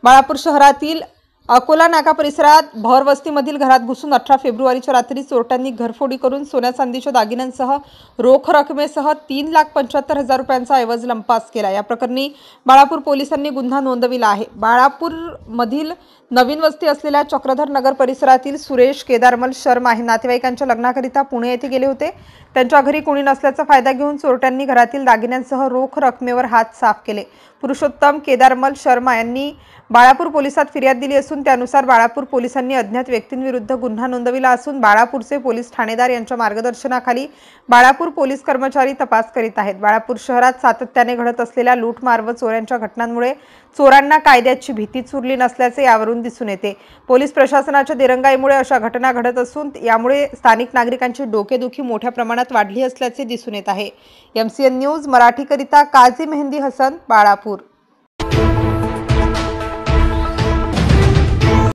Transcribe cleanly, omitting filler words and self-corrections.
बाळापूर शहरातील अकोला नाका परिसरात भर वस्तीमधील घरात घुसून 18 फेब्रुवारीच्या रात्री चोरट्यांनी घरफोडी करून सोन्या चांदीच्या दागिन्यांसह रोख रकमेसह 3,75,000 रुपयांचा ऐवज लंपास केला। या प्रकरणी बाळापूर पोलिसांनी गुन्हा नोंदविला आहे। बाळापूर मधील नवीन वस्ती असलेल्या चक्रधर नगर परिसरातील सुरेश केदारमल शर्मा हे नातेवाईकांच्या लग्नाकरिता पुणे येथे गेले होते। त्यांच्या घरी कोणी नसल्याचा फायदा घेऊन चोरट्यांनी घरातील दागिन्यांसह रोख रकमेवर हात साफ केले। पुरुषोत्तम केदारमल शर्मा यांनी बाळापूर पोलिसात फिर्याद दिली असून त्यानुसार बाळापूर पोलिसांनी अज्ञात व्यक्तींविरुद्ध गुन्हा नोंदविला असून बाळापूरचे पोलीस ठाणेदार यांच्या मार्गदर्शनाखाली बाळापूर पोलीस कर्मचारी तपास करीत आहेत। बाळापूर शहरात सातत्याने घडत असलेल्या लूटमार व चोऱ्यांच्या घटनांमुळे चोरांना कायद्याची भीतीच उरली नसल्याचे यावरून दिसून येते। पोलीस प्रशासनाच्या दिरंगाईमुळे अशा घटना घडत असून यामुळे स्थानिक नागरिकांची डोकेदुखी मोठ्या प्रमाणात वाढली असल्याचे दिसून येत आहे। MCN न्यूज मराठीकरिता काझी मेहंदी हसन, बाळापूर।